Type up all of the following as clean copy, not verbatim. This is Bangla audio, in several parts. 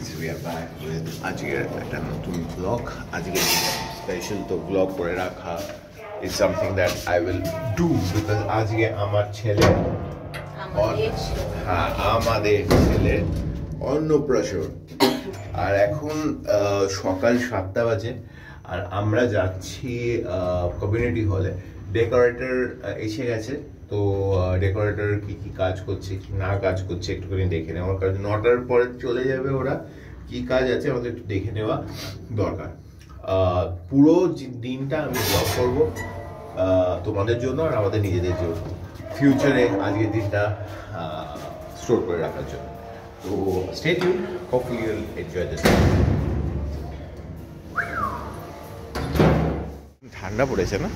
guys, we are back with আজকের একটা নতুন ব্লগ। আজকে স্পেশাল তো ব্লগ করে রাখা is something that I will do because আজকে আমার ছেলে আমাদের ছেলে অন্নপ্রাশন। আর এখন সকাল 7টা বাজে আর আমরা যাচ্ছি কমিউনিটি হলে। ডেকোরেটর এসে গেছে, তো ডেকোরেটর কি কি কাজ করছে কি না কাজ করছে একটুখানি দেখে নেওয়ার, কারণ 9টার পরে চলে যাবে ওরা। কি কাজ আছে আমাদের একটু দেখে নেওয়া দরকার। পুরো দিনটা আমি ব্লগ করব তোমাদের জন্য আর আমাদের নিজেদের জন্য, ফিউচারে আজকের দিনটা স্টোর করে রাখার জন্য। তো stay tune, hopefully you will enjoy this. ঠান্ডা পড়েছে না?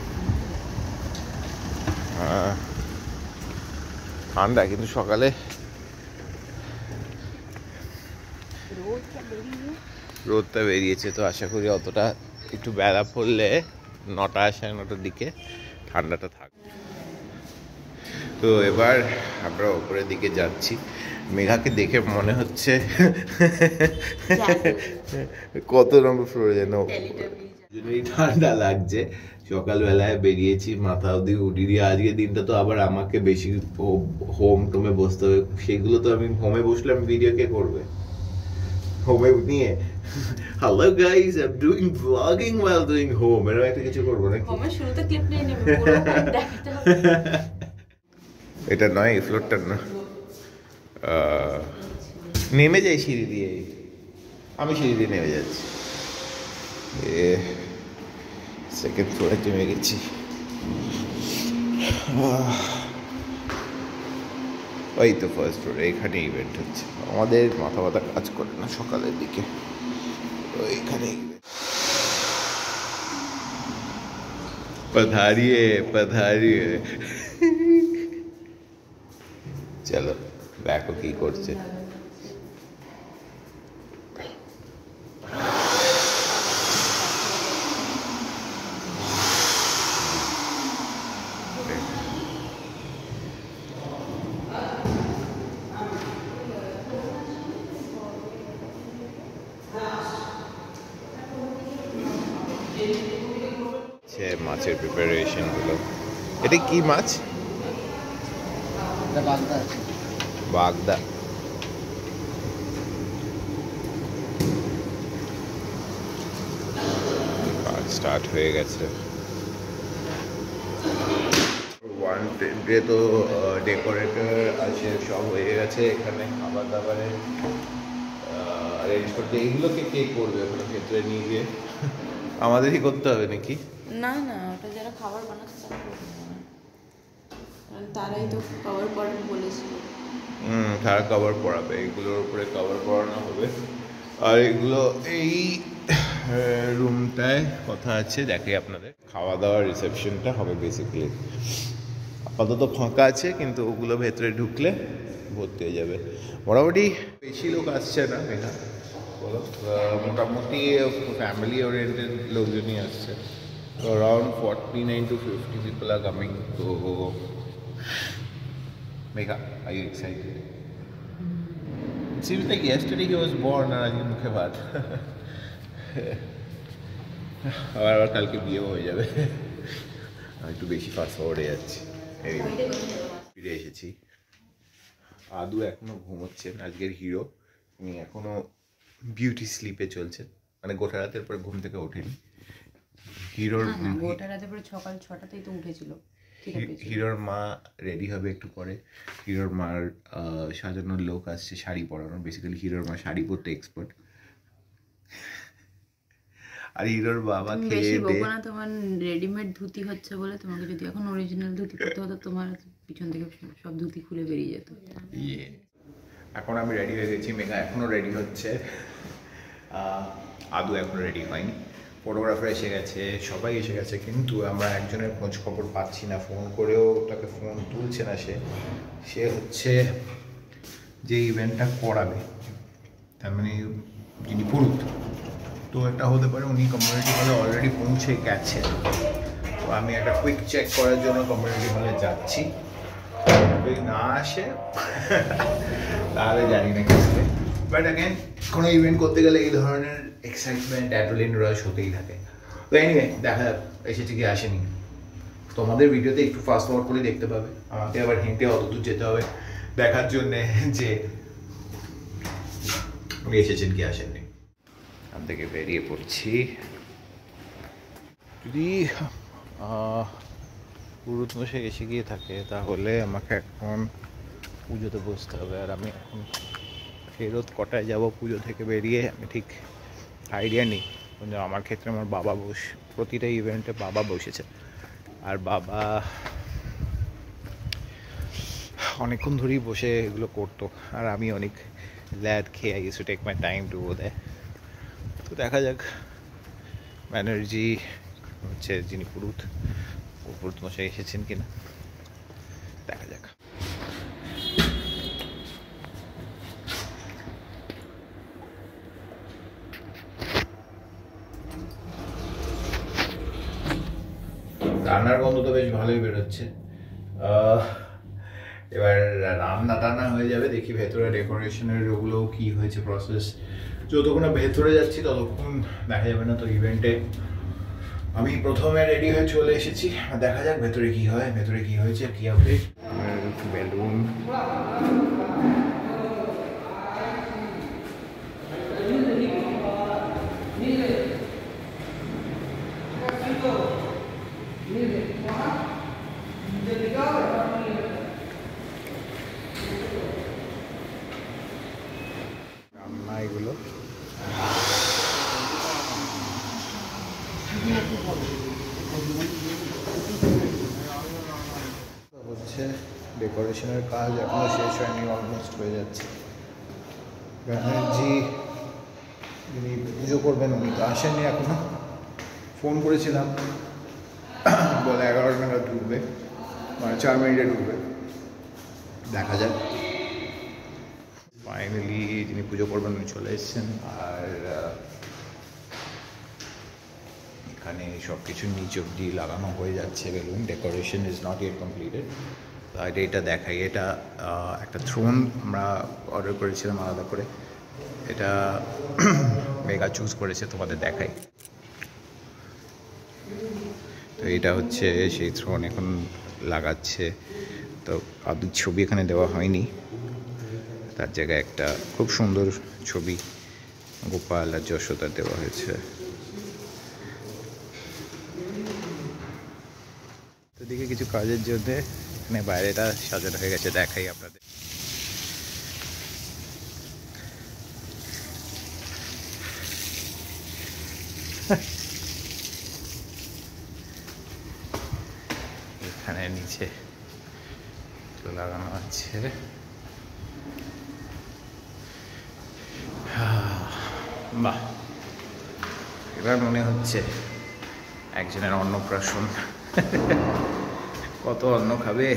ঠান্ডা, কিন্তু সকালে রোদটা বেরিয়েছে, তো আশা করি অতটা একটু বেলা পড়লে 9টা 9:30টার দিকে ঠান্ডাটা থাকবে। তো এবার আমরা উপরের দিকে যাচ্ছি। মেঘাকে দেখে মনে হচ্ছে কত নম্বর ফ্লোরে যেন, ঠান্ডা লাগছে। সকালবেলায় বেরিয়েছি, মাথা অবধি উঠি দিয়ে। আজকে দিনটা তো আবার আমাকে বেশি হোম টোমে বসতে হবে, সেগুলো তো আমি হোমে বসলে আমি ভিডিও কে করবে হোমে নিয়ে। Hello guys, I am doing blogging while doing home। এর একটা কিছু করব নাকি? হোমে শুরুতে ক্লিপ নিয়ে নেব, পুরো দেখাতে হবে। এটা নয়, এই ফ্লোরটা না। নেমে যাই সিঁড়ি দিয়ে, আমি সিঁড়ি দিয়ে নেমে যাচ্ছি। সেকেন্ড ফ্লোরে নেমে গেছি। ওই তো ফার্স্ট ফ্লোরে, এখানে ইভেন্ট হচ্ছে। আমাদের মাথা ব্যথা কাজ করে না সকালের দিকে, ওইখানে পধারিয়ে পধারিয়ে। চলো দেখো কি করছে। মাছের প্রিপারেশন গুলো। এটা কি মাছ? বাগদা। স্টার্ট হয়ে গেছে। ওয়ান ডে তো ডেকোরেটর আছে, সব হয়ে গেছে। এখানে খাবার দাবারের অ্যারেঞ্জ করতে, এইগুলোকে কে করবে ওখানে ক্ষেত্রে নিয়ে গিয়ে? আমাদেরই করতে হবে নাকি? না না, ওটা যারা খাবার বানাচ্ছে তারাই তো কভার পড়াতে বলেছিল। তারা কভার পড়াবে, এগুলোর উপরে কভার পড়ানো হবে। আর এগুলো এই রুমটায় কথা আছে, দেখে আপনাদের খাওয়া দাওয়ার রিসেপশনটা হবে বেসিক্যালি। আপাতত ফাঁকা আছে, কিন্তু ওগুলো ভেতরে ঢুকলে ভর্তি হয়ে যাবে। মোটামুটি বেশি লোক আসছে না মেঘা, বলো। মোটামুটি ফ্যামিলি ওরিয়েন্টেড লোকজনই আসছে। So around 49 to 50 people are coming. So Megha, are you excited? It seems like yesterday he was born and আজকে মুখে ভাত। আবার কালকে বিয়ে হয়ে যাবে। আমি একটু বেশি ফাস্ট ফরওয়ার্ডে যাচ্ছি। ফিরে এসেছি। আদু এখনো ঘুমোচ্ছেন, আজকের হিরো। উনি এখনো বিউটি স্লিপে চলছেন, মানে গোটা রাতের পরে ঘুম থেকে ওঠেনি। হিরোর গোটা রাতে পরে সকাল 6টাতেই তো উঠেছিল। হিরোর মা রেডি হবে একটু পরে। হিরোর মার সাজানোর লোক আসছে, শাড়ি পরানোর। বেসিক্যালি হিরোর মা শাড়ি পরতে এক্সপার্ট। আর হিরোর বাবা খেয়ে দিয়ে, তোমার রেডিমেড ধুতি হচ্ছে বলে, তোমাকে যদি এখন অরিজিনাল ধুতি পরতে হতো, তোমার পিছন থেকে সব ধুতি খুলে বেরিয়ে যেত। এখন আমি রেডি হয়ে গেছি, মেঘা এখনো রেডি হচ্ছে, আদু এখনো রেডি হয়নি। ফটোগ্রাফার এসে গেছে, সবাই এসে গেছে, কিন্তু আমরা একজনের খোঁজ খবর পাচ্ছি না। ফোন করেও তাকে ফোন তুলছে না। সে হচ্ছে যে ইভেন্টটা করাবে, তার মানে যিনি পুরুত, তো এটা হতে পারে উনি কমিউনিটি হলে অলরেডি পৌঁছে গেছে। তো আমি একটা কুইক চেক করার জন্য কমিউনিটি হলে যাচ্ছি। যদি না আসে তাহলে জানি না কি হবে। বাট অ্যাগেন কোনো ইভেন্ট করতে গেলে এই ধরনের এক্সাইটমেন্ট অ্যাড্রেনালিন রাশ হতেই থাকে। তো এনিওয়ে দেখা যাক এসেছে কি আসেনি। তোমাদের ভিডিওতে একটু ফাস্ট ফরওয়ার্ড করে দেখতে পাবে, আমাকে আবার হেঁটে অত দূর যেতে হবে দেখার জন্যে যে উনি এসেছেন কি আসেননি। আমি থেকে বেরিয়ে পড়ছি। যদি পুরুত মশাই এসে গিয়ে থাকে তাহলে আমাকে এখন পুজোতে বসতে হবে। আর আমি এখন ফেরত কটায় যাব পুজো থেকে বেরিয়ে আমি ঠিক আইডিয়া নেই। কিন্তু আমার ক্ষেত্রে আমার বাবা প্রতিটা ইভেন্টে বাবা বসেছে, আর বাবা অনেকক্ষণ ধরেই বসে এগুলো করতো, আর আমি অনেক ল্যাদ খেয়ে I use to take my time to go there. তো দেখা যাক ব্যানার্জি হচ্ছে যিনি পুরুত মশাই এসেছেন কিনা, দেখা যাক। রান্নার গন্ধ তো বেশ ভালোই বেরোচ্ছে। এবার রান্না টান্না হয়ে যাবে, দেখি ভেতরে ডেকোরেশনের ওগুলো কি হয়েছে প্রসেস। যতক্ষণ না ভেতরে যাচ্ছি ততক্ষণ দেখা যাবে না। তো ইভেন্টে আমি প্রথমে রেডি হয়ে চলে এসেছি, দেখা যাক ভেতরে কি হয়, ভেতরে কি হয়েছে, কি আপডেট। বেলুন এগুলো হচ্ছে ডেকোরেশনের কাজ এখনো শেষ হয়নি, অলমোস্ট হয়ে যাচ্ছে। ব্যানার্জি যিনি পুজো করবেন উনি তো আসেননি এখনো। ফোন করেছিলাম, বলে 11টা নাগাদ ঢুকবে, মানে 4 মিনিটে ঢুকবে, দেখা যাক। ফাইনালি যিনি পুজো করবেন উনি চলে এসেছেন। আর এখানে সব কিছু নিচ অব্দি লাগানো হয়ে যাচ্ছে balloon. Decoration is not yet completed. আর এটা দেখাই, এটা একটা থ্রোন আমরা অর্ডার করেছিলাম আলাদা করে, এটা মেগা চুজ করেছে, তোমাদের দেখাই। তো এটা হচ্ছে সেই থ্রোন এখন লাগাচ্ছে। তো আদৌ ছবি এখানে দেওয়া হয়নি, তার জায়গায় একটা খুব সুন্দর ছবি গোপাল আর যশোদার দেওয়া হয়েছে। তো দিকে কিছু কাজের জন্য এখানে বাইরেটা সাজানো হয়ে গেছে, দেখাই আপনাদের। এখানে নিচে লাগানো আছে। বাহ, এবার মনে হচ্ছে একজনের অন্নপ্রাশন। কত অন্ন খাবে।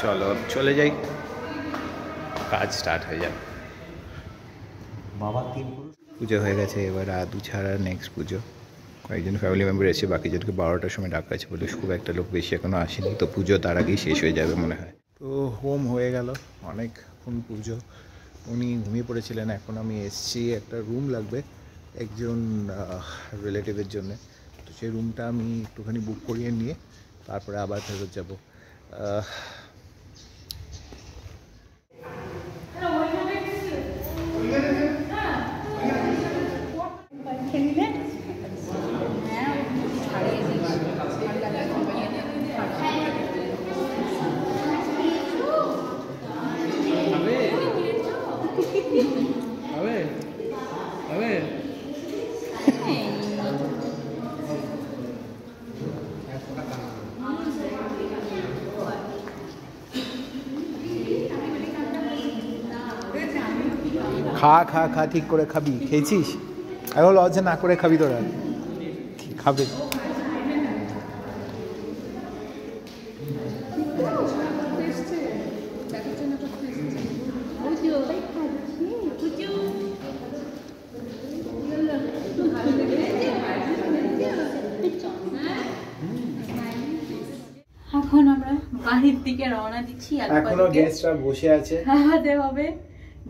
চলো চলে যাই, কাজ স্টার্ট হয়ে যাবে। বাবা পুজো হয়ে গেছে, এবার আদু ছাড়া নেক্সট পুজো। কয়েকজন ফ্যামিলি মেম্বার এসে, বাকিজনকে 12টার সময় ডাকা আছে বলে খুব একটা লোক বেশি এখনো আসেনি। তো পুজো তার আগেই শেষ হয়ে যাবে মনে হয়। তো হোম হয়ে গেল, অনেকক্ষণ পুজো। উনি ঘুমিয়ে পড়েছিলেন, এখন আমি এসছি। একটা রুম লাগবে একজন রিলেটিভের জন্যে, তো সেই রুমটা আমি একটুখানি বুক করিয়ে নিয়ে তারপরে আবার ফেরত যাবো। খা খা খা, ঠিক করে খাবি। খেয়েছিস? এখন লজ্জা না করে খাবি তোরা, খাবে। এখন আমরা বাড়ির দিকে রওনা দিচ্ছি। এখনো গেস্টরা বসে আছে, খাওয়াতে হবে,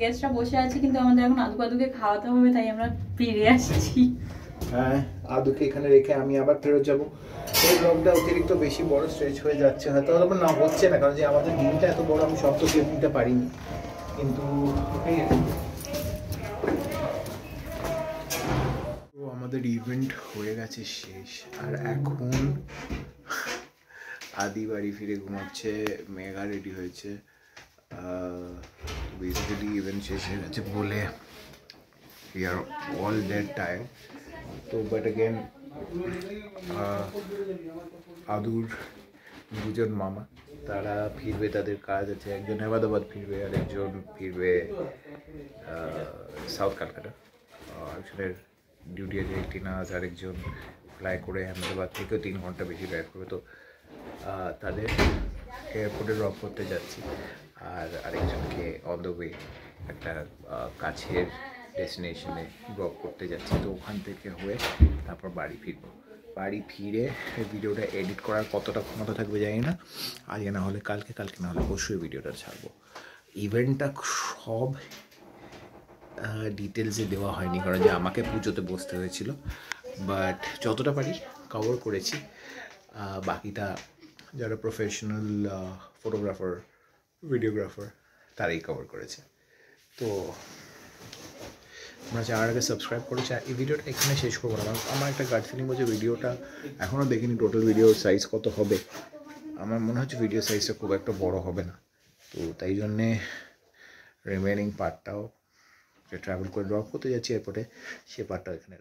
গেস্টরা বসে আছে, কিন্তু আমাদের এখন আদুকে খাওয়াতে হবে, তাই আমরা ফিরে আসছি। হ্যাঁ, আদুকে এখানে রেখে আমি আবার ফেরত যাবো। এই ব্লগটা অতিরিক্ত বেশি বড় স্ট্রেচ হয়ে যাচ্ছে, হয়তো না হচ্ছে না, কারণ যে আমাদের দিনটা এত বড়, আমি সব তো কেউ নিতে পারিনি, কিন্তু আমাদের ইভেন্ট হয়ে গেছে শেষ। আর এখন আদি বাড়ি ফিরে ঘুমাচ্ছে, মেঘা রেডি হয়েছে। বেসিক্যালি ইভেন্ট শেষ হয়ে গেছে বলে we are all dead tired. তো বাট অ্যাগেন আদুর দুজন মামা, তারা ফিরবে, তাদের কাজ আছে। একজন আহমেদাবাদ ফিরবে, আর একজন ফিরবে সাউথ কলকাতা। একজনের ডিউটি আছে 18 hours, আরেকজন ফ্লাই করে আহমেদাবাদ থেকেও 3 ঘন্টা বেশি ড্রাইভ করবে। তো তাদের এয়ারপোর্টে ড্রপ করতে যাচ্ছি, আর আরেকজনকে অন দ্য ওয়ে একটা কাছের ডেস্টিনেশনে ড্রপ করতে যাচ্ছি। তো ওখান থেকে হয়ে তারপর বাড়ি ফিরবো। বাড়ি ফিরে ভিডিওটা এডিট করার কতটা ক্ষমতা থাকবে জানি না, আজকে না হলে কালকে, কালকে না হলে অবশ্যই ভিডিওটা ছাড়বো। ইভেন্টটা সব ডিটেলসে দেওয়া হয়নি, কারণ যে আমাকে পুজোতে বসতে হয়েছিল, বাট যতটা পারি কভার করেছি। বাকিটা যারা প্রফেশনাল ফটোগ্রাফার, ভিডিওগ্রাফার, তারাই কভার করেছে। তো আমরা চ্যানেলটাকে সাবস্ক্রাইব করেছি। এই ভিডিওটা এখানে শেষ করবো না, আমার একটা গার্ড ফিলিং বলছে ভিডিওটা এখনও দেখিনি টোটাল ভিডিওর সাইজ কত হবে। আমার মনে হচ্ছে ভিডিও সাইজটা খুব একটা বড় হবে না, তো তাই জন্যে রিমেনিং পার্টটাও যে ট্রাভেল করে ড্রপ করতে যাচ্ছি এয়ারপোর্টে, সে পার্টটাও এখানে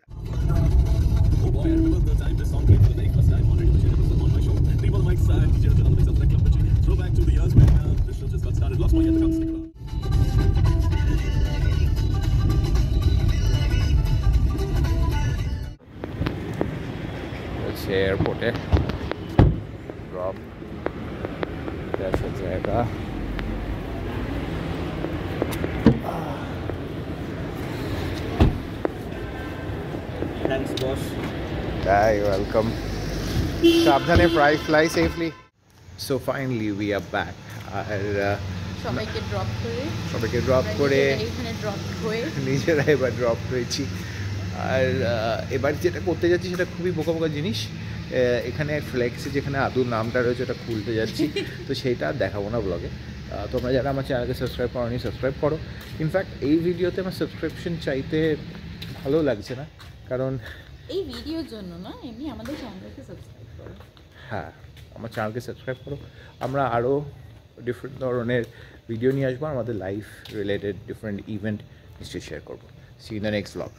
এয়ারপোর্টে ড্রপ জায়গা। Thanks, boss. Hi, welcome. সাবধানে fly safely. So finally we are back. আর সবাইকে ড্রপ করে এখানে ড্রপ হয়ে নিজেরা এবার ড্রপ হয়েছি। আর এবার যেটা করতে যাচ্ছি সেটা খুবই বোকা জিনিস। এখানে ফ্লেক্সে যেখানে আদুর নামটা রয়েছে ওটা খুলতে যাচ্ছি, তো সেইটা দেখাবো না ব্লগে। তোমরা যারা আমার চ্যানেলকে সাবস্ক্রাইব করোনি সাবস্ক্রাইব করো। ইনফ্যাক্ট এই ভিডিওতে আমার সাবস্ক্রিপশন চাইতে ভালো লাগছে না, কারণ এই ভিডিওর জন্য না, এমনি আমাদের চ্যানেলকে সাবস্ক্রাইব করো। হ্যাঁ, আমার চ্যানেলকে সাবস্ক্রাইব করো। আমরা আরও ডিফারেন্ট ধরনের ভিডিও নিয়ে আসবো, আমাদের লাইফ রিলেটেড ডিফারেন্ট ইভেন্ট নিশ্চয়ই শেয়ার করবো। See in the next blog.